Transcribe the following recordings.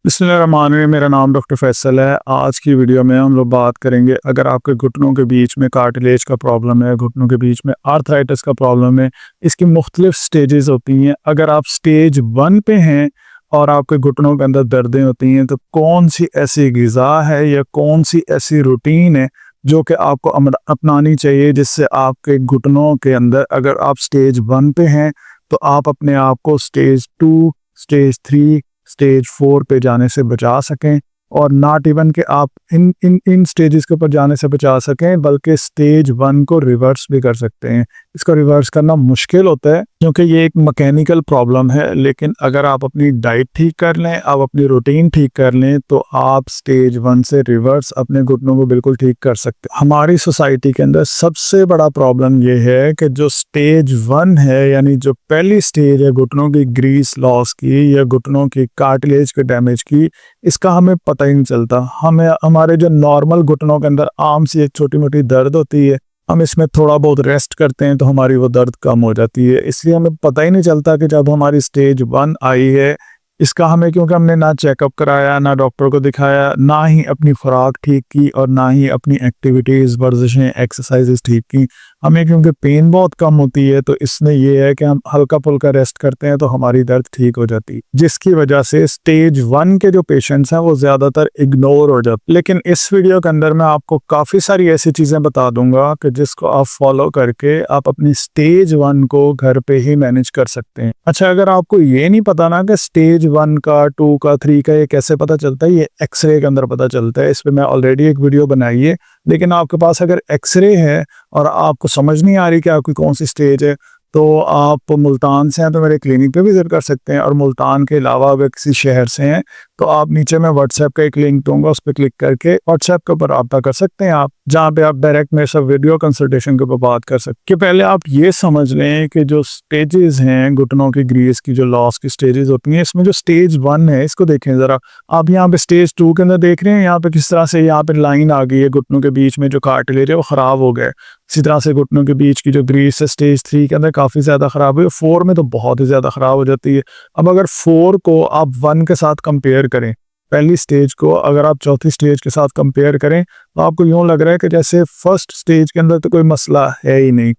बिस्मिल्लाहिर्रहमानिर्रहीम। मेरा नाम डॉक्टर फैसल है। आज की वीडियो में हम लोग बात करेंगे, अगर आपके घुटनों के बीच में कार्टिलेज का प्रॉब्लम है, घुटनों के बीच में आर्थराइटिस का प्रॉब्लम है, इसकी मुख्तलिफ स्टेजेस होती हैं। अगर आप स्टेज 1 पे हैं और आपके घुटनों के अंदर दर्दें होती हैं, तो कौन सी ऐसी ग़िज़ा है या कौन सी ऐसी रूटीन है जो कि आपको अपनानी चाहिए, जिससे आपके घुटनों के अंदर, अगर आप स्टेज 1 पे हैं तो आप अपने आप को स्टेज 2, स्टेज 3, स्टेज 4 पे जाने से बचा सकें, और नॉट इवन कि आप इन स्टेजेस के ऊपर जाने से बचा सकें, बल्कि स्टेज 1 को रिवर्स भी कर सकते हैं। इसको रिवर्स करना मुश्किल होता है क्योंकि ये एक मैकेनिकल प्रॉब्लम है, लेकिन अगर आप अपनी डाइट ठीक कर लें, आप अपनी रूटीन ठीक कर लें, तो आप स्टेज 1 से रिवर्स अपने घुटनों को बिल्कुल ठीक कर सकते हैं। हमारी सोसाइटी के अंदर सबसे बड़ा प्रॉब्लम ये है कि जो स्टेज 1 है, यानी जो पहली स्टेज है घुटनों की ग्रीस लॉस की या घुटनों की कार्टिलेज के डैमेज की, इसका हमें पता ही नहीं चलता। हमें हमारे जो नॉर्मल घुटनों के अंदर आम सी एक छोटी मोटी दर्द होती है, हम इसमें थोड़ा बहुत रेस्ट करते हैं तो हमारी वो दर्द कम हो जाती है। इसलिए हमें पता ही नहीं चलता कि जब हमारी स्टेज 1 आई है, इसका हमें, क्योंकि हमने ना चेकअप कराया, ना डॉक्टर को दिखाया, ना ही अपनी खुराक ठीक की, और ना ही अपनी एक्टिविटीज़, वर्जिशें, एक्सरसाइजेज ठीक की। हमें क्योंकि पेन बहुत कम होती है, तो इसमें यह है कि हम हल्का फुल्का रेस्ट करते हैं तो हमारी दर्द ठीक हो जाती है, जिसकी वजह से स्टेज 1 के जो पेशेंट्स हैं वो ज़्यादातर इग्नोर हो जाते। लेकिन इस वीडियो के अंदर मैं आपको काफ़ी सारी ऐसी चीज़ें बता दूंगा कि जिसको आप फॉलो करके आप अपनी स्टेज 1 को घर पे ही मैनेज कर सकते हैं। अच्छा, अगर आपको ये नहीं पता ना कि स्टेज 1 का, 2 का, 3 का ये कैसे पता चलता है, ये एक्सरे के अंदर पता चलता है। इस पे मैं ऑलरेडी एक वीडियो बनाई है, लेकिन आपके पास अगर एक्सरे है और आपको समझ नहीं आ रही कि आपकी कौन सी स्टेज है, तो आप मुल्तान से हैं तो मेरे क्लिनिक पे विजिट कर सकते हैं, और मुल्तान के अलावा अगर किसी शहर से हैं तो आप नीचे मैं व्हाट्सएप का एक लिंक दूंगा, उस पर क्लिक करके व्हाट्सएप के ऊपर रब्ता कर सकते हैं आप, जहाँ पे आप डायरेक्ट मेरे साथ वीडियो कंसल्टेशन के ऊपर बात कर सकते हैं। पहले आप ये समझ लें कि जो स्टेजेस हैं घुटनों की ग्रीस की, जो लॉस की स्टेजेस होती हैं, इसमें जो स्टेज 1 है इसको देखें ज़रा। आप यहाँ पे स्टेज 2 के अंदर देख रहे हैं, यहाँ पे किस तरह से यहाँ पे लाइन आ गई है, घुटनों के बीच में जो कार्टिलेज है वो ख़राब हो गया है। इसी तरह से घुटनों के बीच की जो ग्रीस है स्टेज 3 के अंदर काफ़ी ज़्यादा ख़राब हुई, 4 में तो बहुत ही ज़्यादा ख़राब हो जाती है। अब अगर 4 को आप 1 के साथ कंपेयर करें, पहली स्टेज को अगर आप चौथी स्टेज के साथ कंपेयर करें, तो आपको यूँ लग रहा है कि जैसे फर्स्ट स्टेज के अंदर तो कोई मसला है ही नहीं।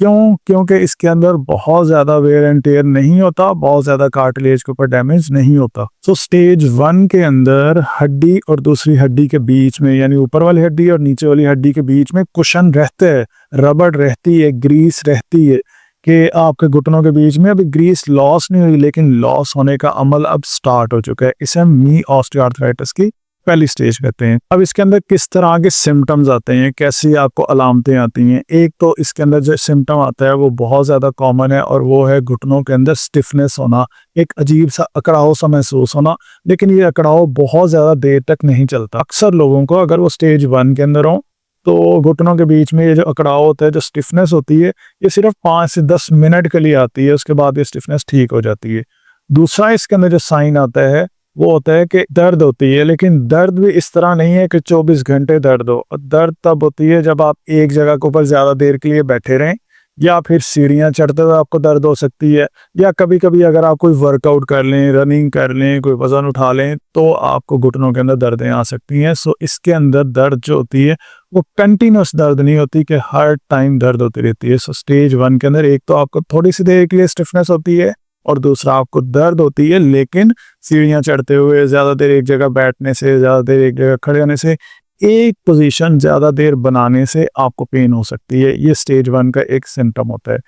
क्यों? क्योंकि इसके अंदर बहुत ज़्यादा वेयर एंड टेयर नहीं होता, बहुत ज़्यादा कार्टिलेज के ऊपर डैमेज नहीं होता। तो स्टेज 1 के अंदर हड्डी और दूसरी हड्डी के बीच में, यानी ऊपर वाली हड्डी और नीचे वाली हड्डी के बीच में कुशन रहते हैं, रबड़ रहती है, ग्रीस रहती है, कि आपके घुटनों के बीच में अभी ग्रीस लॉस नहीं हुई, लेकिन लॉस होने का अमल अब स्टार्ट हो चुका है। इसे हम नी ऑस्टियोआर्थराइटिस की पहली स्टेज कहते हैं। अब इसके अंदर किस तरह के सिम्टम्स आते हैं, कैसी आपको अलामतें आती हैं। एक तो इसके अंदर जो सिम्टम आता है वो बहुत ज़्यादा कॉमन है, और वो है घुटनों के अंदर स्टिफनेस होना, एक अजीब सा अकड़ाव सा महसूस होना। लेकिन ये अकड़ाव बहुत ज़्यादा देर तक नहीं चलता। अक्सर लोगों को, अगर वो स्टेज 1 के अंदर हो, तो घुटनों के बीच में ये जो अकड़ाव होता है, जो स्टिफनेस होती है, ये सिर्फ 5 से 10 मिनट के लिए आती है, उसके बाद ये स्टिफनेस ठीक हो जाती है। दूसरा इसके अंदर जो साइन आता है वो होता है कि दर्द होती है, लेकिन दर्द भी इस तरह नहीं है कि 24 घंटे दर्द हो। दर्द तब होती है जब आप एक जगह के ऊपर ज़्यादा देर के लिए बैठे रहें, या फिर सीढ़ियाँ चढ़ते हुए आपको दर्द हो सकती है, या कभी कभी अगर आप कोई वर्कआउट कर लें, रनिंग कर लें, कोई वज़न उठा लें, तो आपको घुटनों के अंदर दर्दें आ सकती हैं। सो इसके अंदर दर्द जो होती है वो कंटिन्यूस दर्द नहीं होती कि हर टाइम दर्द होती रहती है। सो स्टेज 1 के अंदर एक तो आपको थोड़ी सी देर के लिए स्टिफनेस होती है, और दूसरा आपको दर्द होती है, लेकिन सीढ़ियाँ चढ़ते हुए, ज़्यादा देर एक जगह बैठने से, ज़्यादा देर एक जगह खड़े होने से, एक पोजीशन ज़्यादा देर बनाने से आपको पेन हो सकती है। ये स्टेज 1 का एक सिम्टम होता है।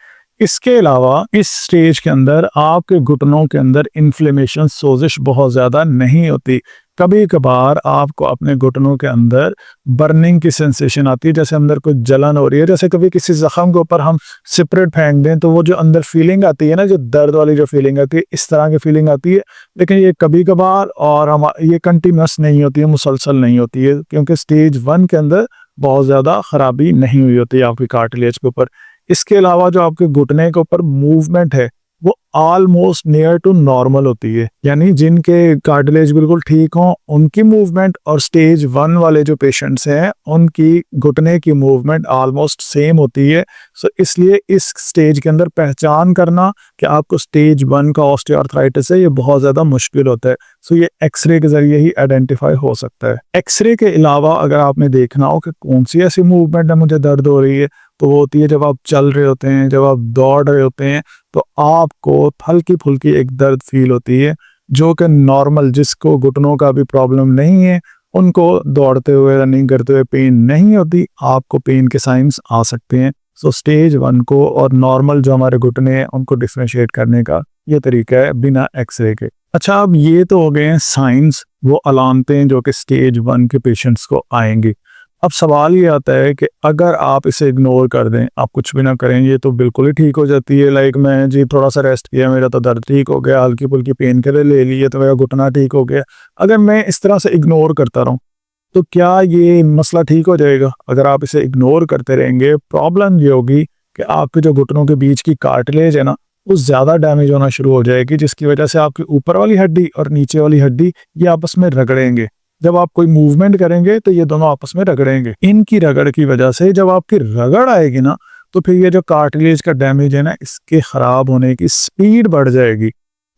इसके अलावा इस स्टेज के अंदर आपके घुटनों के अंदर इन्फ्लेमेशन, सोजिश बहुत ज़्यादा नहीं होती। कभी कभार आपको अपने घुटनों के अंदर बर्निंग की सेंसेशन आती है, जैसे अंदर कोई जलन हो रही है, जैसे कभी किसी जख्म के ऊपर हम सिपरेट फेंक दें तो वो जो अंदर फीलिंग आती है ना, जो दर्द वाली जो फीलिंग आती है, इस तरह की फीलिंग आती है। लेकिन ये कभी कभार, और हम ये कंटिन्यूस नहीं होती है, मुसलसल नहीं होती है, क्योंकि स्टेज 1 के अंदर बहुत ज़्यादा ख़राबी नहीं हुई होती है आपकी कार्टिलेज के ऊपर। इसके अलावा जो आपके घुटने के ऊपर मूवमेंट है वो ऑलमोस्ट नियर टू नॉर्मल होती है। यानी जिनके कार्टिलेज बिल्कुल ठीक हो उनकी मूवमेंट और स्टेज 1 वाले जो पेशेंट्स हैं उनकी घुटने की मूवमेंट ऑलमोस्ट सेम होती है। सो इसलिए इस स्टेज के अंदर पहचान करना कि आपको स्टेज 1 का ऑस्टियोआर्थराइटिस है ये बहुत ज़्यादा मुश्किल होता है। सो ये एक्सरे के जरिए ही आइडेंटिफाई हो सकता है। एक्सरे के अलावा अगर आपने देखना हो कि कौन सी ऐसी मूवमेंट है मुझे दर्द हो रही है, तो वो होती है जब आप चल रहे होते हैं, जब आप दौड़ रहे होते हैं, तो आपको हल्की फुल्की एक दर्द फील होती है, जो कि नॉर्मल जिसको घुटनों का भी प्रॉब्लम नहीं है उनको दौड़ते हुए रनिंग करते हुए पेन नहीं होती, आपको पेन के साइंस आ सकते हैं। सो स्टेज 1 को और नॉर्मल जो हमारे घुटने हैं उनको डिफरेंशिएट करने का ये तरीका है बिना एक्सरे के। अच्छा, अब ये तो हो गए हैं साइंस, वो अलामतें जो कि स्टेज 1 के पेशेंट्स को आएंगी। अब सवाल ये आता है कि अगर आप इसे इग्नोर कर दें, आप कुछ भी ना करें, ये तो बिल्कुल ही ठीक हो जाती है। लाइक मैं जी थोड़ा सा रेस्ट किया, मेरा तो दर्द ठीक हो गया, हल्की फुल्की पेन किलर ले लिए तो मेरा घुटना ठीक हो गया। अगर मैं इस तरह से इग्नोर करता रहूं तो क्या ये मसला ठीक हो जाएगा? अगर आप इसे इग्नोर करते रहेंगे, प्रॉब्लम ये होगी कि आपके जो घुटनों के बीच की कार्टिलेज है ना, वो ज़्यादा डैमेज होना शुरू हो जाएगी, जिसकी वजह से आपकी ऊपर वाली हड्डी और नीचे वाली हड्डी ये आपस में रगड़ेंगे। जब आप कोई मूवमेंट करेंगे तो ये दोनों आपस में रगड़ेंगे। इनकी रगड़ की वजह से जब आपकी रगड़ आएगी ना, तो फिर ये जो कार्टिलेज का डैमेज है ना, इसके खराब होने की स्पीड बढ़ जाएगी।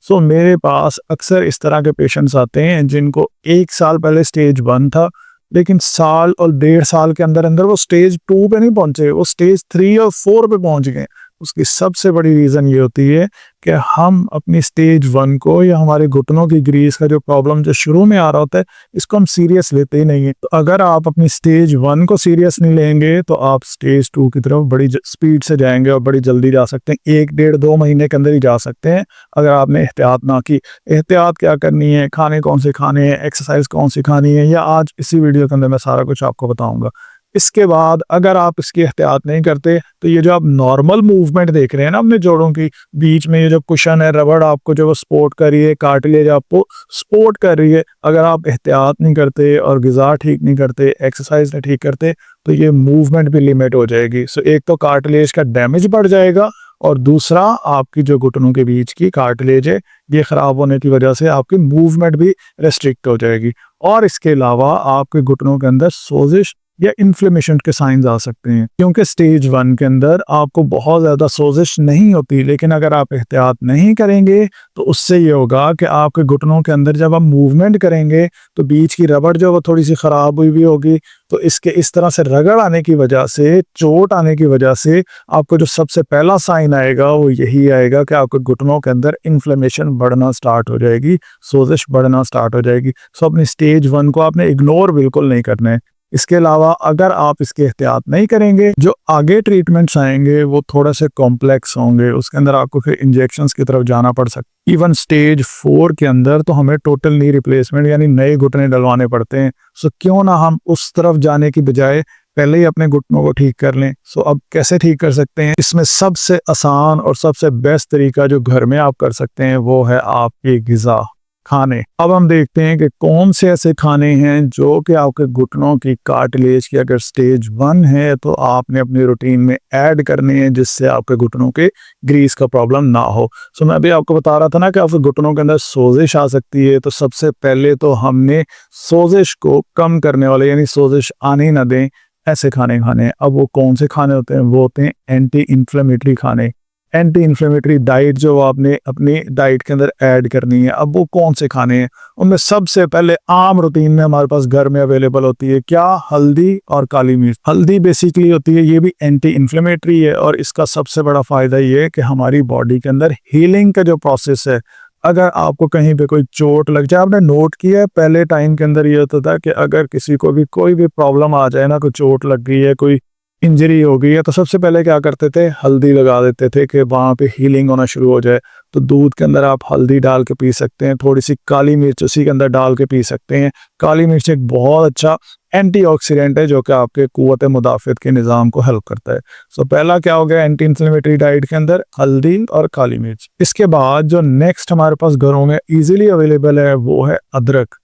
सो मेरे पास अक्सर इस तरह के पेशेंट्स आते हैं जिनको 1 साल पहले स्टेज 1 था, लेकिन साल और 1.5 साल के अंदर अंदर वो स्टेज 2 पे नहीं पहुंचे, वो स्टेज 3 और 4 पे पहुंच गए। उसकी सबसे बड़ी रीज़न ये होती है कि हम अपनी स्टेज 1 को या हमारे घुटनों की ग्रीस का जो प्रॉब्लम जो शुरू में आ रहा होता है, इसको हम सीरियस लेते ही नहीं है। तो अगर आप अपनी स्टेज 1 को सीरियस नहीं लेंगे तो आप स्टेज 2 की तरफ बड़ी स्पीड से जाएंगे और बड़ी जल्दी जा सकते हैं। 1 डेढ़ 2 महीने के अंदर ही जा सकते हैं अगर आपने एहतियात ना की। एहतियात क्या करनी है, खाने कौन से खाने हैं, एक्सरसाइज कौन सी खानी है, या आज इसी वीडियो के अंदर मैं सारा कुछ आपको बताऊंगा। इसके बाद अगर आप इसकी एहतियात नहीं करते तो ये जो आप नॉर्मल मूवमेंट देख रहे हैं ना अपने जोड़ों की बीच में, ये जो कुशन है, रबड़ आपको जो सपोर्ट कर रही है, कार्टिलेज आपको सपोर्ट कर रही है, अगर आप एहतियात नहीं करते और ग़िज़ा ठीक नहीं करते, एक्सरसाइज नहीं ठीक करते, तो ये मूवमेंट भी लिमिट हो जाएगी। सो एक तो कार्टिलेज का डैमेज बढ़ जाएगा और दूसरा आपकी जो घुटनों के बीच की कार्टिलेज है ये ख़राब होने की वजह से आपकी मूवमेंट भी रेस्ट्रिक्ट हो जाएगी। और इसके अलावा आपके घुटनों के अंदर सोजिश या इन्फ्लेमेशन के साइंस आ सकते हैं, क्योंकि स्टेज 1 के अंदर आपको बहुत ज़्यादा सोजिश नहीं होती, लेकिन अगर आप एहतियात नहीं करेंगे तो उससे ये होगा कि आपके घुटनों के अंदर जब आप मूवमेंट करेंगे तो बीच की रबड़ जो वो थोड़ी सी ख़राब हुई भी होगी, तो इसके इस तरह से रगड़ आने की वजह से, चोट आने की वजह से आपको जो सबसे पहला साइन आएगा वो यही आएगा कि आपके घुटनों के अंदर इन्फ्लेमेशन बढ़ना स्टार्ट हो जाएगी, सोजिश बढ़ना स्टार्ट हो जाएगी। सो अपनी स्टेज 1 को आपने इग्नोर बिल्कुल नहीं करना है। इसके अलावा अगर आप इसकी एहतियात नहीं करेंगे, जो आगे ट्रीटमेंट्स आएंगे वो थोड़ा से कॉम्प्लेक्स होंगे, उसके अंदर आपको फिर इंजेक्शंस की तरफ जाना पड़ सकता है। इवन स्टेज 4 के अंदर तो हमें टोटल नी रिप्लेसमेंट यानी नए घुटने डलवाने पड़ते हैं। सो क्यों ना हम उस तरफ जाने की बजाय पहले ही अपने घुटनों को ठीक कर लें। सो अब कैसे ठीक कर सकते हैं? इसमें सबसे आसान और सबसे बेस्ट तरीका जो घर में आप कर सकते हैं वो है आपकी ग़िज़ा, खाने। अब हम देखते हैं कि कौन से ऐसे खाने हैं जो कि आपके घुटनों की कार्टिलेज की अगर स्टेज 1 है तो आपने अपनी रूटीन में ऐड करने हैं, जिससे आपके घुटनों के ग्रीस का प्रॉब्लम ना हो। सो मैं अभी आपको बता रहा था ना कि आपके घुटनों के अंदर सोजिश आ सकती है, तो सबसे पहले तो हमने सोजिश को कम करने वाले यानी सोजिश आने ना दें ऐसे खाने खाने। अब वो कौन से खाने होते हैं? वो होते हैं एंटी इन्फ्लेमेटरी खाने। एंटी इन्फ्लेमेटरी डाइट जो आपने अपनी डाइट के अंदर ऐड करनी है। अब वो कौन से खाने हैं? उनमें सबसे पहले आम रूटीन में हमारे पास घर में अवेलेबल होती है क्या? हल्दी और काली मिर्च। हल्दी बेसिकली होती है, ये भी एंटी इन्फ्लेमेटरी है और इसका सबसे बड़ा फायदा ये है कि हमारी बॉडी के अंदर हीलिंग का जो प्रोसेस है, अगर आपको कहीं पे कोई चोट लग जाए, आपने नोट किया है पहले टाइम के अंदर ये होता था कि अगर किसी को भी कोई भी प्रॉब्लम आ जाए ना, कोई चोट लग गई है, कोई इंजरी हो गई है, तो सबसे पहले क्या करते थे? हल्दी लगा देते थे कि वहाँ पे हीलिंग होना शुरू हो जाए। तो दूध के अंदर आप हल्दी डाल के पी सकते हैं, थोड़ी सी काली मिर्च उसी के अंदर डाल के पी सकते हैं। काली मिर्च एक बहुत अच्छा एंटीऑक्सीडेंट है जो कि आपके कुव्वत मुदाफ़त के निज़ाम को हेल्प करता है। सो पहला क्या हो गया एंटी इन्फ्लेमेटरी डाइट के अंदर? हल्दी और काली मिर्च। इसके बाद जो नेक्स्ट हमारे पास घरों में ईजिली अवेलेबल है वो है अदरक।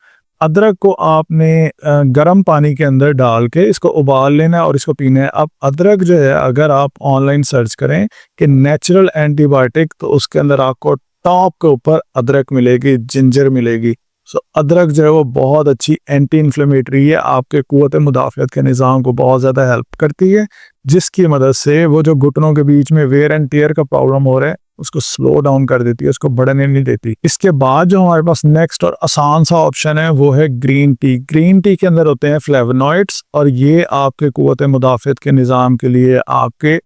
अदरक को आपने गर्म पानी के अंदर डाल के इसको उबाल लेना है और इसको पीना है। अब अदरक जो है, अगर आप ऑनलाइन सर्च करें कि नेचुरल एंटीबायोटिक, तो उसके अंदर आपको टॉप के ऊपर अदरक मिलेगी, जिंजर मिलेगी। सो अदरक जो है वो बहुत अच्छी एंटी इन्फ्लेमेटरी है, आपके कुव्वत मुदाफ़ियत के निज़ाम को बहुत ज़्यादा हेल्प करती है, जिसकी मदद से वो जो घुटनों के बीच में वेयर एंड टियर का प्रॉब्लम हो रहा है उसको स्लो डाउन कर देती है, उसको बढ़ने नहीं देती। इसके बाद जो हमारे पास नेक्स्ट और आसान सा ऑप्शन है वो है ग्रीन टी। ग्रीन टी के अंदर होते हैं फ्लेवोनॉइड्स और ये आपके कुव्वत मुदाफ़ियत के निज़ाम के लिए, आपके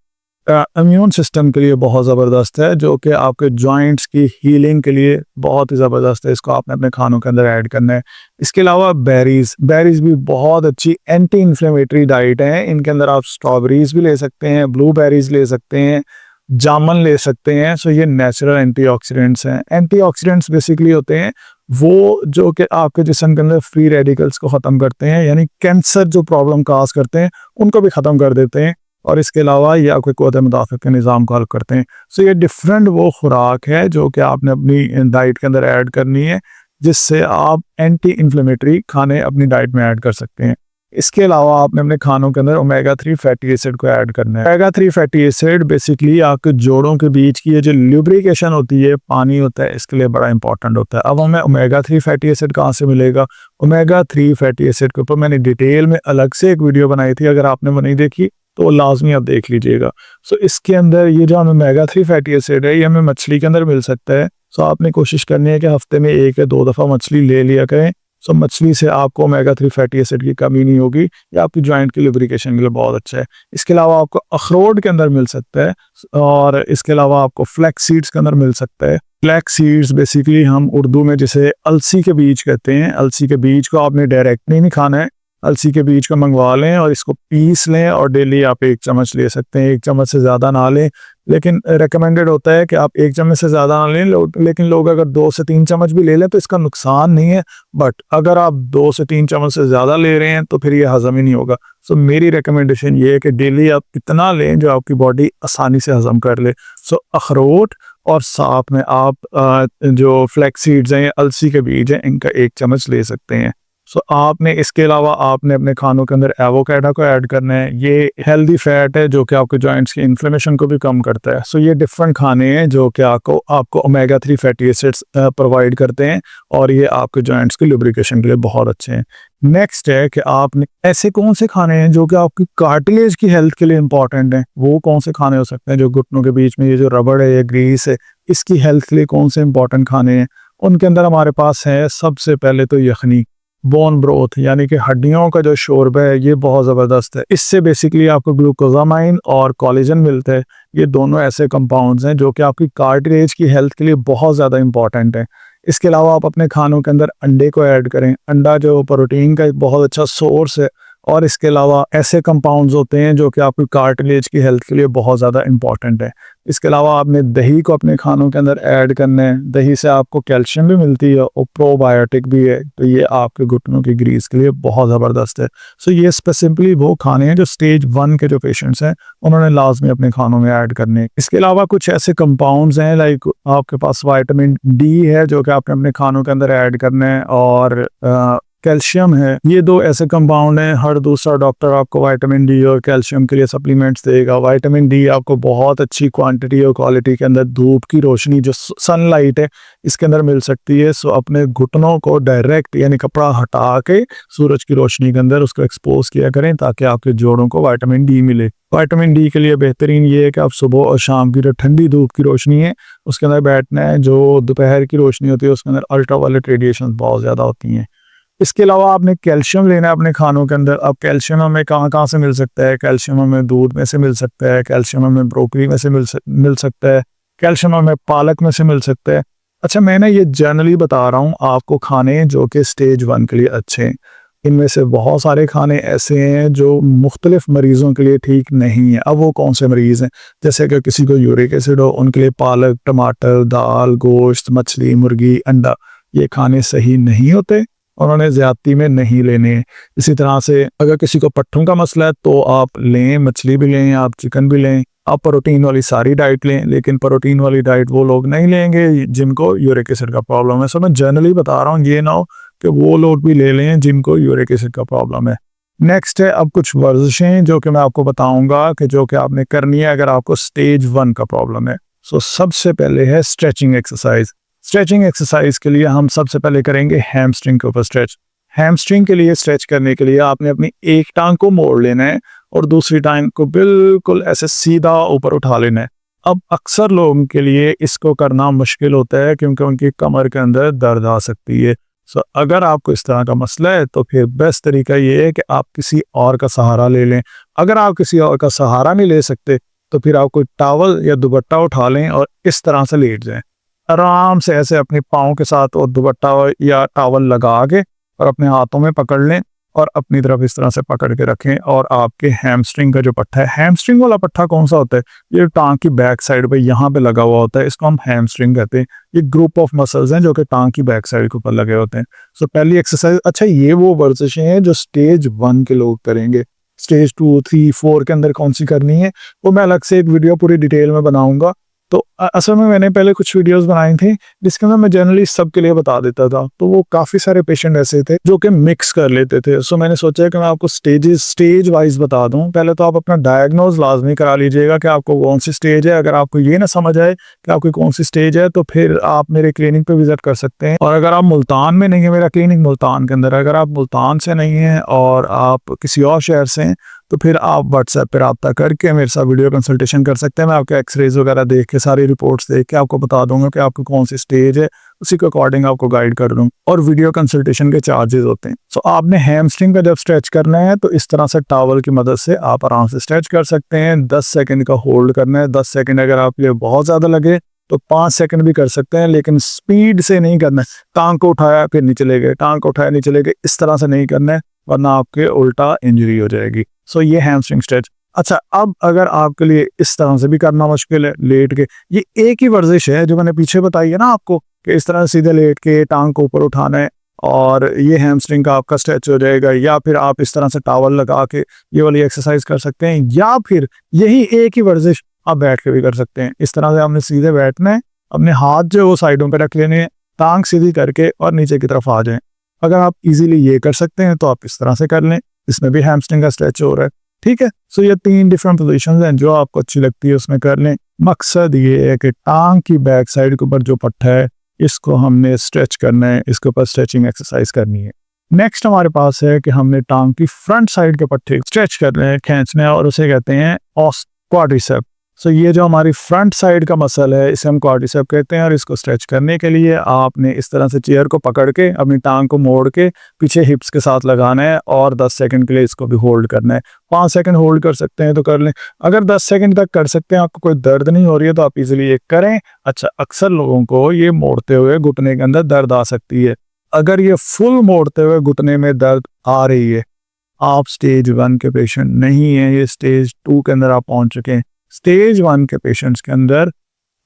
इम्यून सिस्टम के लिए बहुत ज़बरदस्त है, जो कि आपके जॉइंट्स की हीलिंग के लिए बहुत ही ज़बरदस्त है। इसको आपने अपने खानों के अंदर ऐड करना है। इसके अलावा बेरीज़ भी बहुत अच्छी एंटी इन्फ्लेमेटरी डाइट है। इनके अंदर आप स्ट्रॉबेरीज भी ले सकते हैं, ब्लूबेरीज ले सकते हैं, जामुन ले सकते हैं। सो ये नेचुरल एंटीऑक्सीडेंट्स हैं। एंटीऑक्सीडेंट्स बेसिकली होते हैं वो जो कि आपके जिस्म के अंदर फ्री रेडिकल्स को ख़त्म करते हैं, यानी कैंसर जो प्रॉब्लम काज करते हैं उनको भी ख़त्म कर देते हैं। और इसके अलावा ये आपके कुव्वत मुदाफ़ियत के निज़ाम को हल करते हैं। सो ये डिफरेंट वो खुराक है जो कि आपने अपनी डाइट के अंदर ऐड करनी है, जिससे आप एंटी इन्फ्लेमेटरी खाने अपनी डाइट में ऐड कर सकते हैं। इसके अलावा आपने अपने खानों के अंदर ओमेगा 3 फैटी एसिड को ऐड करना है। ओमेगा 3 फैटी एसिड बेसिकली आपके जोड़ों के बीच की ये जो ल्यूब्रिकेशन होती है, पानी होता है, इसके लिए बड़ा इंपॉर्टेंट होता है। अब हमें ओमेगा 3 फैटी एसिड कहाँ से मिलेगा? ओमेगा 3 फैटी एसिड के ऊपर मैंने डिटेल में अलग से एक वीडियो बनाई थी, अगर आपने वो नहीं देखी तो लाजमी आप देख लीजिएगा। सो इसके अंदर ये जो हमें ओमेगा 3 फैटी एसिड है ये हमें मछली के अंदर मिल सकता है। सो आपने कोशिश करनी है कि हफ्ते में 1 या 2 दफ़ा मछली ले लिया करें। सो मछली से आपको ओमेगा 3 फैटी एसिड की कमी नहीं होगी, ये आपकी जॉइंट की लुब्रिकेशन के लिए बहुत अच्छा है। इसके अलावा आपको अखरोट के अंदर मिल सकता है और इसके अलावा आपको फ्लैक्स सीड्स के अंदर मिल सकता है। फ्लैक्स सीड्स बेसिकली हम उर्दू में जिसे अलसी के बीज कहते हैं। अलसी के बीज को आपने डायरेक्ट नहीं खाना है, अलसी के बीज को मंगवा लें और इसको पीस लें और डेली आप 1 चम्मच ले सकते हैं। 1 चम्मच से ज़्यादा ना लें, लेकिन रिकमेंडेड होता है कि आप 1 चम्मच से ज़्यादा ना लें। लेकिन लोग अगर 2 से 3 चम्मच भी ले लें तो इसका नुकसान नहीं है, बट अगर आप 2 से 3 चम्मच से ज़्यादा ले रहे हैं तो फिर ये हज़म ही नहीं होगा। सो मेरी रिकमेंडेशन ये है कि डेली आप इतना लें जो आपकी बॉडी आसानी से हज़म कर ले। सो अखरोट और साथ में आप जो फ्लैक्स सीड्स हैं, अलसी के बीज हैं, इनका 1 चम्मच ले सकते हैं। सो आपने इसके अलावा आपने अपने खानों के अंदर एवोकाडो को ऐड करना है। ये हेल्दी फैट है जो कि आपके जॉइंट्स की इन्फ्लेमेशन को भी कम करता है। सो ये डिफरेंट खाने हैं जो कि आपको ओमेगा 3 फैटी एसिड्स प्रोवाइड करते हैं और ये आपके जॉइंट्स की लुब्रिकेशन के लिए बहुत अच्छे हैं। नेक्स्ट है कि आपने ऐसे कौन से खाने हैं जो कि आपकी कार्टिलेज की हेल्थ के लिए इंपॉर्टेंट हैं। वो कौन से खाने हो सकते हैं? जो घुटनों के बीच में ये जो रबड़ है, ये ग्रीस है, इसकी हेल्थ के लिए कौन से इंपॉर्टेंट खाने हैं? उनके अंदर हमारे पास है सबसे पहले तो यखनी, बोन ब्रोथ, यानी कि हड्डियों का जो शोरबा है, ये बहुत ज़बरदस्त है। इससे बेसिकली आपको ग्लूकोजामाइन और कोलेजन मिलता है। ये दोनों ऐसे कंपाउंड्स हैं जो कि आपकी कार्टिलेज की हेल्थ के लिए बहुत ज़्यादा इंपॉर्टेंट है। इसके अलावा आप अपने खानों के अंदर अंडे को ऐड करें। अंडा जो प्रोटीन का एक बहुत अच्छा सोर्स है और इसके अलावा ऐसे कंपाउंड्स होते हैं जो कि आपकी कार्टिलेज की हेल्थ के लिए बहुत ज़्यादा इंपॉर्टेंट है। इसके अलावा आपने दही को अपने खानों के अंदर ऐड करना है। दही से आपको कैल्शियम भी मिलती है और प्रोबायोटिक भी है, तो ये आपके घुटनों की ग्रीस के लिए बहुत ज़बरदस्त है। सो ये स्पेसिफिकली वो खाने हैं जो स्टेज 1 के जो पेशेंट्स हैं उन्होंने लाजमी अपने खानों में ऐड करने हैं। इसके अलावा कुछ ऐसे कंपाउंड्स हैं, लाइक आपके पास विटामिन डी है जो कि आपने अपने खानों के अंदर ऐड करना है, और कैल्शियम है। ये 2 ऐसे कंपाउंड हैं, हर दूसरा डॉक्टर आपको विटामिन डी और कैल्शियम के लिए सप्लीमेंट्स देगा। विटामिन डी आपको बहुत अच्छी क्वांटिटी और क्वालिटी के अंदर धूप की रोशनी, जो सनलाइट है, इसके अंदर मिल सकती है। सो अपने घुटनों को डायरेक्ट यानी कपड़ा हटा के सूरज की रोशनी के अंदर उसको एक्सपोज किया करें ताकि आपके जोड़ों को विटामिन डी मिले। विटामिन डी के लिए बेहतरीन ये है कि आप सुबह और शाम की जो ठंडी धूप की रोशनी है उसके अंदर बैठना है। जो दोपहर की रोशनी होती है उसके अंदर अल्ट्रावायलेट रेडिएशन बहुत ज़्यादा होती हैं। इसके अलावा आपने कैल्शियम लेना है अपने खानों के अंदर। अब कैल्शियम हमें कहाँ से मिल सकता है? कैल्शियम हमें दूध में से मिल सकता है, कैल्शियम हमें ब्रोकली में से मिल सकता है, कैल्शियम हमें पालक में से मिल सकता है। अच्छा, मैंने ये जनरली बता रहा हूँ आपको खाने जो कि स्टेज 1 के लिए अच्छे हैं। इनमें से बहुत सारे खाने ऐसे हैं जो मुख्तलिफ मरीज़ों के लिए ठीक नहीं है। अब वो कौन से मरीज़ हैं? जैसे कि किसी को यूरिक एसिड हो, उनके लिए पालक, टमाटर, दाल, गोश्त, मछली, मुर्गी, अंडा ये खाने सही नहीं होते, उन्होंने ज़्यादती में नहीं लेने। इसी तरह से अगर किसी को पट्ठों का मसला है तो आप लें, मछली भी लें, आप चिकन भी लें, आप प्रोटीन वाली सारी डाइट लें, लेकिन प्रोटीन वाली डाइट वो लोग नहीं लेंगे जिनको यूरिक एसिड का प्रॉब्लम है। सो मैं जनरली बता रहा हूँ, ये ना हो कि वो लोग भी ले लें जिनको यूरिक एसिड का प्रॉब्लम है। नेक्स्ट है अब कुछ वर्जिशें जो कि मैं आपको बताऊंगा कि जो कि आपने करनी है अगर आपको स्टेज 1 का प्रॉब्लम है। सो सबसे पहले है स्ट्रेचिंग एक्सरसाइज। स्ट्रेचिंग एक्सरसाइज के लिए हम सबसे पहले करेंगे हैमस्ट्रिंग के ऊपर स्ट्रेच। हैमस्ट्रिंग के लिए स्ट्रेच करने के लिए आपने अपनी एक टांग को मोड़ लेना है और दूसरी टांग को बिल्कुल ऐसे सीधा ऊपर उठा लेना है। अब अक्सर लोगों के लिए इसको करना मुश्किल होता है क्योंकि उनकी कमर के अंदर दर्द आ सकती है। सो अगर आपको इस तरह का मसला है तो फिर बेस्ट तरीका ये है कि आप किसी और का सहारा ले लें। अगर आप किसी और का सहारा नहीं ले सकते तो फिर आप कोई टॉवल या दुपट्टा उठा लें और इस तरह से लेट जाएं। आराम से ऐसे अपने पाँव के साथ और दुपट्टा या टॉवल लगा के और अपने हाथों में पकड़ लें और अपनी तरफ इस तरह से पकड़ के रखें और आपके हैमस्ट्रिंग का जो पट्टा है, हैमस्ट्रिंग वाला पट्टा कौन सा होता है, ये टांग की बैक साइड पे यहाँ पे लगा हुआ होता है, इसको हम हैमस्ट्रिंग कहते हैं। ये ग्रुप ऑफ मसल्स हैं जो कि टांग की बैक साइड के ऊपर लगे होते हैं। सो पहली एक्सरसाइज, अच्छा ये वो वर्जिशें हैं जो स्टेज 1 के लोग करेंगे। स्टेज 2, 3, 4 के अंदर कौन सी करनी है वो मैं अलग से एक वीडियो पूरी डिटेल में बनाऊंगा। तो असल में मैंने पहले कुछ वीडियोस बनाई थी जिसके अंदर मैं जनरली सब के लिए बता देता था, तो वो काफ़ी सारे पेशेंट ऐसे थे जो कि मिक्स कर लेते थे। सो मैंने सोचा कि मैं आपको स्टेज वाइज बता दूं। पहले तो आप अपना डायग्नोज लाजमी करा लीजिएगा कि आपको कौन सी स्टेज है। अगर आपको ये ना समझ आए कि आपकी कौन सी स्टेज है तो फिर आप मेरे क्लिनिक पे विजिट कर सकते हैं। और अगर आप मुल्तान में नहीं है, मेरा क्लिनिक मुल्तान के अंदर है, अगर आप मुल्तान से नहीं हैं और आप किसी और शहर से हैं तो फिर आप व्हाट्सएप पर रब्ता करके मेरे साथ वीडियो कंसल्टेशन कर सकते हैं। मैं आपके एक्सरेज वगैरह देख के, सारी रिपोर्ट्स देख के आपको बता दूंगा कि आपको कौन सी स्टेज है, उसी के अकॉर्डिंग आपको गाइड कर दूँ। और वीडियो कंसल्टेशन के चार्जेस होते हैं। सो आपने हैमस्ट्रिंग का जब स्ट्रेच करना है तो इस तरह से टॉवल की मदद से आप आराम से स्ट्रेच कर सकते हैं। 10 सेकंड का होल्ड करना है। 10 सेकंड अगर आपके लिए बहुत ज़्यादा लगे तो 5 सेकंड भी कर सकते हैं, लेकिन स्पीड से नहीं करना है। टांग को उठाया फिर नीचे ले गए, टांग को उठाया नीचे ले गए, इस तरह से नहीं करना है वरना आपके उल्टा इंजरी हो जाएगी। सो ये हैमस्ट्रिंग स्ट्रेच। अच्छा, अब अगर आपके लिए इस तरह से भी करना मुश्किल है लेट के, ये एक ही वर्जिश है जो मैंने पीछे बताई है ना आपको कि इस तरह सीधे लेट के टांग को ऊपर उठाना है और ये हैमस्ट्रिंग का आपका स्ट्रेच हो जाएगा। या फिर आप इस तरह से टॉवल लगा के ये वाली एक्सरसाइज कर सकते हैं, या फिर यही एक ही वर्जिश आप बैठ के भी कर सकते हैं। इस तरह से आपने सीधे बैठना है, अपने हाथ जो वो साइडों पे रख लेने हैं, टांग सीधी करके और नीचे की तरफ आ जाएं। अगर आप इजीली ये कर सकते हैं तो आप इस तरह से कर लें, इसमें भी हैमस्ट्रिंग का स्ट्रेच हो रहा है। ठीक है, सो ये 3 डिफरेंट पोजीशंस हैं, जो आपको अच्छी लगती है उसमें कर लें। मकसद ये है कि टांग की बैक साइड के ऊपर जो पट्टा है इसको हमने स्ट्रेच करना है, इसके ऊपर स्ट्रेचिंग एक्सरसाइज करनी है। नेक्स्ट हमारे पास है कि हमने टांग की फ्रंट साइड के पट्टे स्ट्रेच करने हैं, खींचने हैं, और उसे कहते हैं क्वाड्रिसेप। सो ये जो हमारी फ्रंट साइड का मसल है इसे हम क्वाड्रिसेप कहते हैं। और इसको स्ट्रेच करने के लिए आपने इस तरह से चेयर को पकड़ के अपनी टांग को मोड़ के पीछे हिप्स के साथ लगाना है और 10 सेकंड के लिए इसको भी होल्ड करना है। 5 सेकंड होल्ड कर सकते हैं तो कर लें। अगर 10 सेकंड तक कर सकते हैं, आपको कोई दर्द नहीं हो रही है तो आप इजीली ये करें। अच्छा, अक्सर लोगों को ये मोड़ते हुए घुटने के अंदर दर्द आ सकती है। अगर ये फुल मोड़ते हुए घुटने में दर्द आ रही है, आप स्टेज 1 के पेशेंट नहीं है, ये स्टेज 2 के अंदर आप पहुंच चुके हैं। स्टेज 1 के पेशेंट्स के अंदर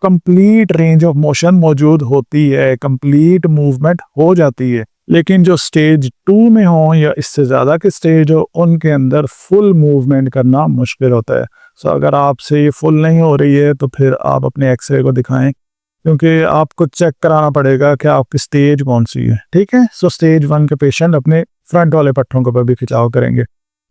कंप्लीट रेंज ऑफ मोशन मौजूद होती है, कंप्लीट मूवमेंट हो जाती है। लेकिन जो स्टेज 2 में हो या इससे ज़्यादा के स्टेज हो, उनके अंदर फुल मूवमेंट करना मुश्किल होता है। सो अगर आपसे ये फुल नहीं हो रही है तो फिर आप अपने एक्सरे को दिखाएं, क्योंकि आपको चेक कराना पड़ेगा कि आपकी स्टेज कौन सी है। ठीक है, सो स्टेज 1 के पेशेंट अपने फ्रंट वाले पट्टों के ऊपर भी खिंचाव करेंगे।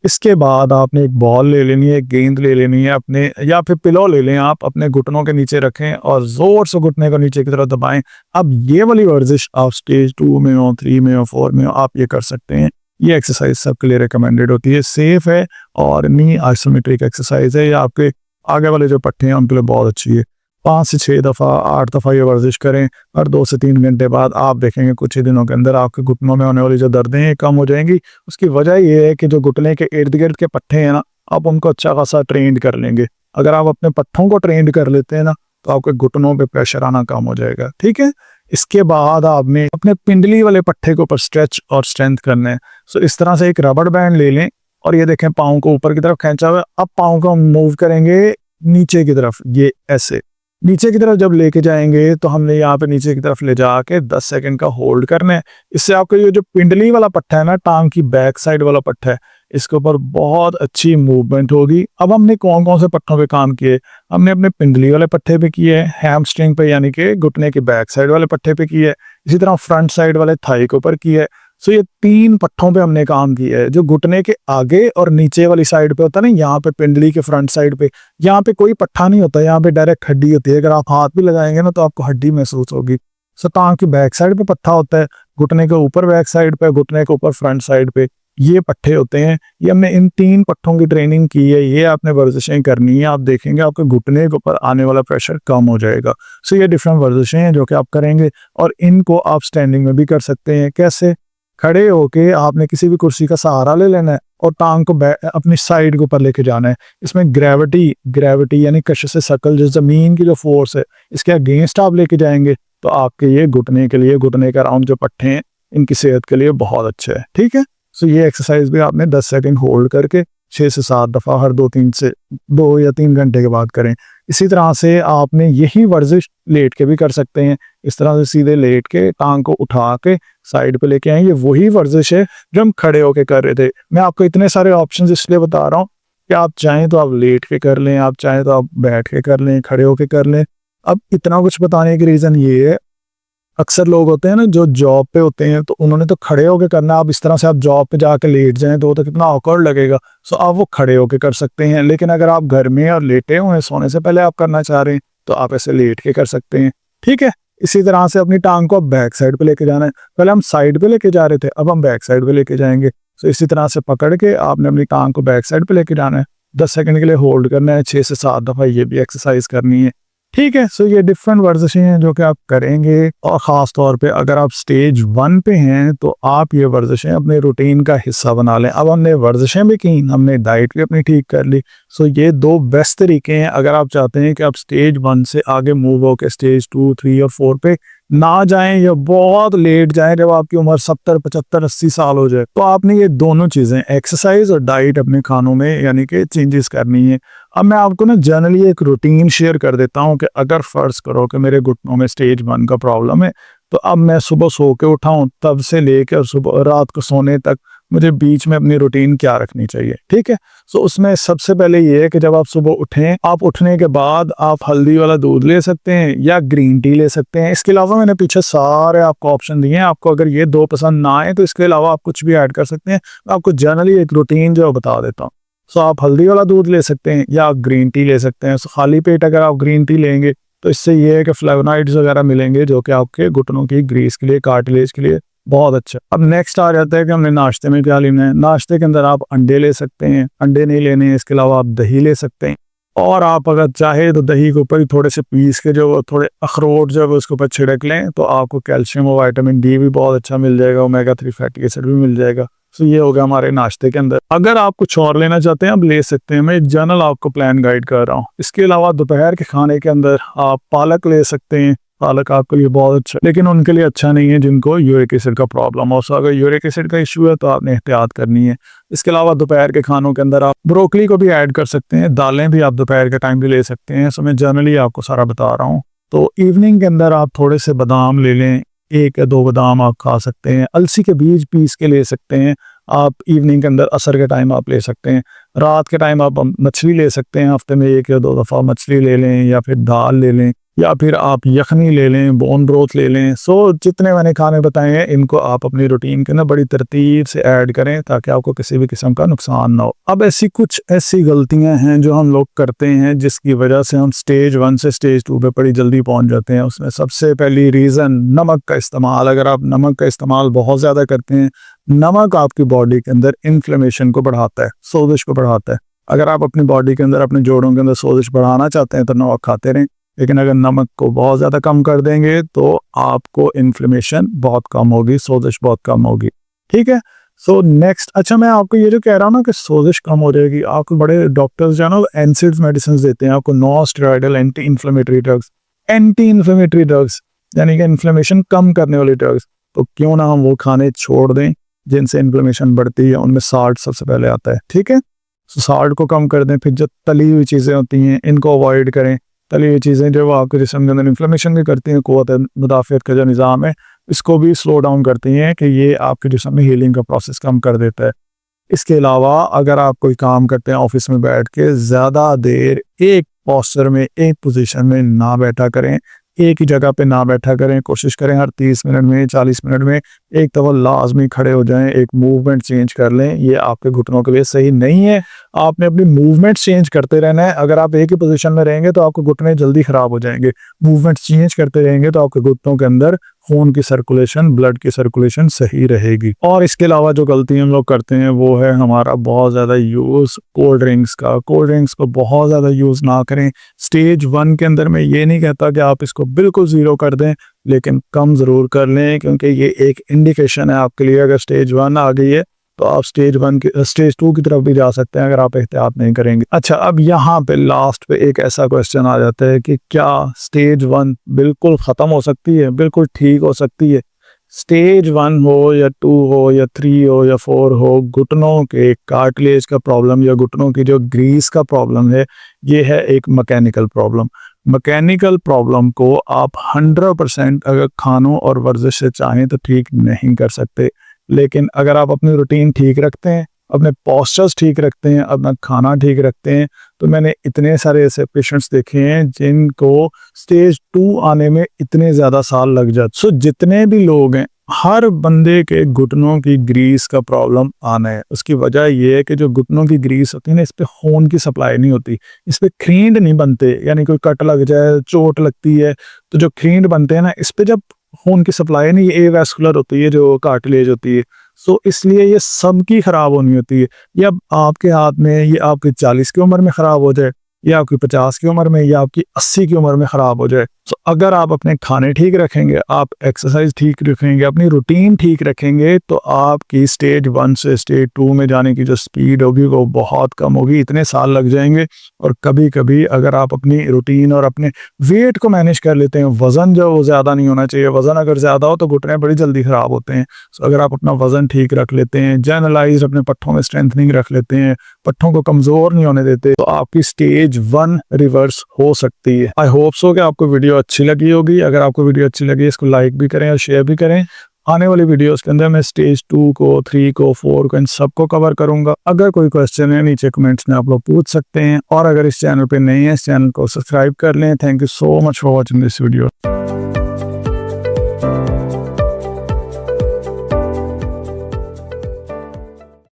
इसके बाद आपने एक बॉल ले लेनी है, एक गेंद ले लेनी है अपने, या फिर पिलो ले लें, आप अपने घुटनों के नीचे रखें और जोर से घुटने को नीचे की तरफ दबाएं। अब ये वाली वर्जिश आप स्टेज 2 में हो, 3 में हो, 4 में हो, आप ये कर सकते हैं। ये एक्सरसाइज सबके लिए रिकमेंडेड होती है, सेफ है और नी आइसोमेट्रिक एक्सरसाइज है। ये आपके आगे वाले जो पट्टे हैं उनके लिए बहुत अच्छी है। 5 से 6 दफ़ा, 8 दफ़ा ये वर्जिश करें और 2 से 3 घंटे बाद आप देखेंगे कुछ ही दिनों के अंदर आपके घुटनों में होने वाली जो दर्दें हैं कम हो जाएंगी। उसकी वजह ये है कि जो घुटने के इर्द गिर्द के पट्टे हैं ना, आप उनको अच्छा खासा ट्रेंड कर लेंगे। अगर आप अपने पट्टों को ट्रेंड कर लेते हैं ना तो आपके घुटनों पे प्रेशर आना कम हो जाएगा। ठीक है, इसके बाद आपने अपने पिंडली वाले पट्टे के ऊपर स्ट्रेच और स्ट्रेंथ करना है। सो इस तरह से एक रबड़ बैंड ले लें और ये देखें पाँव को ऊपर की तरफ खींचा हुआ है। अब पाँव को मूव करेंगे नीचे की तरफ, ये ऐसे नीचे की तरफ जब लेके जाएंगे तो हमने यहाँ पे नीचे की तरफ ले जाके 10 सेकंड का होल्ड करना है। इससे आपको ये जो पिंडली वाला पट्टा है ना, टांग की बैक साइड वाला पट्टा है, इसके ऊपर बहुत अच्छी मूवमेंट होगी। अब हमने कौन कौन से पट्टों पे काम किए, हमने अपने पिंडली वाले पट्टे पे किए, हैमस्ट्रिंग पे यानी कि घुटने के बैक साइड वाले पट्टे पे किए, इसी तरह फ्रंट साइड वाले थाई के ऊपर किए, सो ये 3 पट्टों पे हमने काम किया है, जो घुटने के आगे और नीचे वाली साइड पे होता है ना, यहाँ पे पिंडली के फ्रंट साइड पे, यहाँ पे कोई पट्टा नहीं होता, यहाँ पे डायरेक्ट हड्डी होती है। अगर आप हाथ भी लगाएंगे ना तो आपको हड्डी महसूस होगी। सो टांग की बैक साइड पे पट्टा होता है, घुटने के ऊपर बैक साइड पे, घुटने के ऊपर फ्रंट साइड पे ये पट्टे होते हैं। ये हमने इन 3 पट्टों की ट्रेनिंग की है, ये आपने वर्जिशें करनी है। आप देखेंगे आपके घुटने के ऊपर आने वाला प्रेशर कम हो जाएगा। सो ये डिफरेंट वर्जिशें हैं जो कि आप करेंगे, और इनको आप स्टैंडिंग में भी कर सकते हैं। कैसे? खड़े होके आपने किसी भी कुर्सी का सहारा ले लेना है और टांग को अपनी साइड के ऊपर लेके जाना है। इसमें ग्रेविटी यानी कशिश शकल, जो जमीन की जो फोर्स है, इसके अगेंस्ट आप लेके जाएंगे तो आपके ये घुटने के लिए, घुटने के अराउंड जो पट्टे हैं, इनकी सेहत के लिए बहुत अच्छे है। ठीक है। सो ये एक्सरसाइज भी आपने 10 सेकंड होल्ड करके 6 से 7 दफ़ा हर 2 या 3 घंटे के बाद करें। इसी तरह से आपने यही वर्जिश लेट के भी कर सकते हैं। इस तरह से सीधे लेट के टांग को उठा के साइड पे लेके आएंगे। वही वर्जिश है जो हम खड़े होके कर रहे थे। मैं आपको इतने सारे ऑप्शंस इसलिए बता रहा हूँ कि आप चाहें तो आप लेट के कर लें, आप चाहें तो आप बैठ के कर लें, खड़े होके कर लें। अब इतना कुछ बताने की रीज़न ये है, अक्सर लोग होते हैं ना जो जॉब पे होते हैं, तो उन्होंने तो खड़े होके करना। आप इस तरह से आप जॉब पे जाके लेट जाएं तो कितना ऑकवर्ड लगेगा। सो आप वो खड़े होके कर सकते हैं। लेकिन अगर आप घर में और लेटे हुए हैं, सोने से पहले आप करना चाह रहे हैं, तो आप ऐसे लेट के कर सकते हैं। ठीक है। इसी तरह से अपनी टांग को बैक साइड पे लेके जाना है। पहले हम साइड पे लेके जा रहे थे, अब हम बैक साइड पे लेके जाएंगे। तो इसी तरह से पकड़ के आपने अपनी टांग को बैक साइड पे लेके जाना है। 10 सेकंड के लिए होल्ड करना है, 6 से 7 दफ़ा ये भी एक्सरसाइज करनी है। ठीक है। सो ये डिफरेंट वर्जिशें हैं जो कि आप करेंगे, और ख़ास तौर पे अगर आप स्टेज 1 पे हैं तो आप ये वर्जिशें अपने रूटीन का हिस्सा बना लें। अब हमने वर्जिशें भी की, हमने डाइट भी अपनी ठीक कर ली। सो ये 2 बेस्ट तरीके हैं अगर आप चाहते हैं कि आप स्टेज 1 से आगे मूव होकर स्टेज 2, 3 और 4 पे ना जाएं या बहुत लेट जाएं, जब आपकी उम्र 70, 75, 80 साल हो जाए। तो आपने ये दोनों चीज़ें, एक्सरसाइज और डाइट, अपने खानों में यानी कि चेंजेस करनी है। अब मैं आपको ना जनरली एक रूटीन शेयर कर देता हूँ कि अगर फ़र्ज़ करो कि मेरे घुटनों में स्टेज 1 का प्रॉब्लम है, तो अब मैं सुबह सो के उठाऊँ तब से लेकर सुबह रात को सोने तक मुझे बीच में अपनी रूटीन क्या रखनी चाहिए। ठीक है। सो उसमें सबसे पहले ये है कि जब आप सुबह उठें, आप उठने के बाद आप हल्दी वाला दूध ले सकते हैं या ग्रीन टी ले सकते हैं। इसके अलावा मैंने पीछे सारे आपको ऑप्शन दिए हैं। आपको अगर ये 2 पसंद ना आए तो इसके अलावा आप कुछ भी ऐड कर सकते हैं। मैं आपको जनरली एक रूटीन जो बता देता हूँ। सो आप हल्दी वाला दूध ले सकते हैं या आप ग्रीन टी ले सकते हैं। सो खाली पेट अगर आप ग्रीन टी लेंगे तो इससे ये है कि फ्लेवोनॉइड्स वगैरह मिलेंगे जो कि आपके घुटनों की ग्रीस के लिए, कार्टिलेज के लिए बहुत अच्छा। अब नेक्स्ट आ जाता है कि हमने नाश्ते में क्या लेना है। नाश्ते के अंदर आप अंडे ले सकते हैं, अंडे नहीं लेने हैं, इसके अलावा आप दही ले सकते हैं। और आप अगर चाहे तो दही के ऊपर थोड़े से पीस के जो थोड़े अखरोट जब उसके ऊपर छिड़क लें तो आपको कैल्शियम और विटामिन डी भी बहुत अच्छा मिल जाएगा, ओमेगा 3 फैटी एसिड भी मिल जाएगा। तो ये हो गया हमारे नाश्ते के अंदर। अगर आप कुछ और लेना चाहते हैं आप ले सकते हैं, मैं जनरल आपको प्लान गाइड कर रहा हूँ। इसके अलावा दोपहर के खाने के अंदर आप पालक ले सकते हैं। पालक आपके लिए बहुत अच्छा, लेकिन उनके लिए अच्छा नहीं है जिनको यूरिक एसिड का प्रॉब्लम हो। सो अगर यूरिक एसिड का इशू है तो आपने एहतियात करनी है। इसके अलावा दोपहर के खानों के अंदर आप ब्रोकली को भी ऐड कर सकते हैं, दालें भी आप दोपहर के टाइम भी ले सकते हैं। सो मैं जनरली आपको सारा बता रहा हूँ। तो इवनिंग के अंदर आप थोड़े से बादाम ले लें, 1 या 2 बादाम आप खा सकते हैं। अलसी के बीज पीस के ले सकते हैं आप इवनिंग के अंदर, असर के टाइम आप ले सकते हैं। रात के टाइम आप मछली ले सकते हैं, हफ्ते में 1 या 2 दफ़ा मछली ले लें, या फिर दाल ले लें, या फिर आप यखनी ले लें, बोन ब्रोथ ले लें। सो जितने मैंने खाने बताए हैं इनको आप अपनी रूटीन के ना बड़ी तरतीब से ऐड करें ताकि आपको किसी भी किस्म का नुकसान ना हो। अब ऐसी गलतियां हैं जो हम लोग करते हैं जिसकी वजह से हम स्टेज 1 से स्टेज 2 पे बड़ी जल्दी पहुंच जाते हैं। उसमें सबसे पहली रीज़न नमक का इस्तेमाल। अगर आप नमक का इस्तेमाल बहुत ज़्यादा करते हैं, नमक आपकी बॉडी के अंदर इन्फ्लेमेशन को बढ़ाता है, सोजिश को बढ़ाता है। अगर आप अपनी बॉडी के अंदर, अपने जोड़ों के अंदर सोजिश बढ़ाना चाहते हैं तो नमक खाते रहें, लेकिन अगर नमक को बहुत ज़्यादा कम कर देंगे तो आपको इन्फ्लेमेशन बहुत कम होगी, सोजिश बहुत कम होगी। ठीक है। सो नेक्स्ट, अच्छा मैं आपको ये जो कह रहा हूँ ना कि सोजिश कम हो जाएगी, आपको बड़े डॉक्टर्स जो है ना एनसिड्स मेडिसिन देते हैं आपको, non steroidal anti inflammatory drugs यानी कि इन्फ्लेमेशन कम करने वाली ड्रग्स। तो क्यों ना हम वो खाने छोड़ दें जिनसे इन्फ्लेमेशन बढ़ती है। उनमें साल्ट सबसे पहले आता है। ठीक है। सो साल्ट को कम कर दें। फिर जो तली हुई चीज़ें होती हैं इनको अवॉइड करें। तली हुई चीज़ें जो आपके जिस्म के अंदर इन्फ्लेमेशन भी करती हैं, क़ुव्वत मुदाफ़ियत का जो निज़ाम है इसको भी स्लो डाउन करती हैं कि ये आपके जिस्म में हीलिंग का प्रोसेस कम कर देता है। इसके अलावा अगर आप कोई काम करते हैं ऑफिस में बैठ के, ज़्यादा देर एक पोस्चर में, एक पोजीशन में ना बैठा करें। एक ही जगह पे ना बैठा करें, कोशिश करें हर 30 मिनट में 40 मिनट में एक दफ़ा लाजमी खड़े हो जाएं, एक मूवमेंट चेंज कर लें। ये आपके घुटनों के लिए सही नहीं है। आपने अपनी मूवमेंट चेंज करते रहना है। अगर आप एक ही पोजीशन में रहेंगे तो आपके घुटने जल्दी ख़राब हो जाएंगे। मूवमेंट चेंज करते रहेंगे तो आपके घुटनों के अंदर खून की सर्कुलेशन, ब्लड की सर्कुलेशन सही रहेगी। और इसके अलावा जो गलती हम लोग करते हैं वो है हमारा बहुत ज़्यादा यूज़ कोल्ड ड्रिंक्स का। कोल्ड ड्रिंक्स को बहुत ज़्यादा यूज़ ना करें। स्टेज 1 के अंदर मैं ये नहीं कहता कि आप इसको बिल्कुल ज़ीरो कर दें, लेकिन कम ज़रूर कर लें, क्योंकि ये एक इंडिकेशन है आपके लिए। अगर स्टेज 1 आ गई है तो आप स्टेज 2 की तरफ भी जा सकते हैं अगर आप एहतियात नहीं करेंगे। अच्छा, अब यहाँ पे लास्ट पे एक ऐसा क्वेश्चन आ जाता है कि क्या स्टेज 1 बिल्कुल ख़त्म हो सकती है, बिल्कुल ठीक हो सकती है? स्टेज 1 हो या 2 हो या 3 हो या 4 हो, घुटनों के कार्टिलेज का प्रॉब्लम या घुटनों की जो ग्रीस का प्रॉब्लम है, ये है एक मैकेनिकल प्रॉब्लम। मैकेनिकल प्रॉब्लम को आप 100% अगर खानों और वर्जिश से चाहें तो ठीक नहीं कर सकते, लेकिन अगर आप अपनी रूटीन ठीक रखते हैं, अपने पोस्चर्स ठीक रखते हैं, अपना खाना ठीक रखते हैं, तो मैंने इतने सारे ऐसे पेशेंट्स देखे हैं जिनको स्टेज 2 आने में इतने ज़्यादा साल लग जाते। सो जितने भी लोग हैं, हर बंदे के घुटनों की ग्रीस का प्रॉब्लम आना है। उसकी वजह ये है कि जो घुटनों की ग्रीस होती है ना, इस पे खून की सप्लाई नहीं होती, इस पे खरींड नहीं बनते। यानी कोई कट लग जाए, चोट लगती है, तो जो खरींड बनते हैं ना, इस पे जब खून की सप्लाई नहीं, ये एवास्कुलर होती है जो कार्टिलेज होती है। सो इसलिए ये सबकी खराब होनी होती है। ये अब आपके हाथ में, ये आपकी 40 की उम्र में खराब हो जाए, या आपकी 50 की उम्र में, या आपकी 80 की उम्र में खराब हो जाए। सो अगर आप अपने खाने ठीक रखेंगे, आप एक्सरसाइज ठीक रखेंगे, अपनी रूटीन ठीक रखेंगे, तो आपकी स्टेज 1 से स्टेज 2 में जाने की जो स्पीड होगी वो बहुत कम होगी। इतने साल लग जाएंगे। और कभी कभी अगर आप अपनी रूटीन और अपने वेट को मैनेज कर लेते हैं, वज़न जो वो ज़्यादा नहीं होना चाहिए, वज़न अगर ज़्यादा हो तो घुटने बड़ी जल्दी ख़राब होते हैं। सो अगर आप अपना वज़न ठीक रख लेते हैं, जनरलाइज अपने पट्ठों में स्ट्रेंथनिंग रख लेते हैं, पट्ठों को कमज़ोर नहीं होने देते, तो आपकी स्टेज 1 रिवर्स हो सकती है। आई होप सो कि आपको वीडियो अच्छी लगी होगी। अगर आपको वीडियो अच्छी लगी, इसको लाइक भी करें और शेयर भी करें। आने वाली वीडियोस के अंदर मैं स्टेज 2 को, 3 को, 4 को, इन सबको कवर करूंगा। अगर कोई क्वेश्चन है नीचे कमेंट्स में आप लोग पूछ सकते हैं। और अगर इस चैनल पे नए हैं, इस चैनल को सब्सक्राइब कर लें। Thank you so much for watching this video.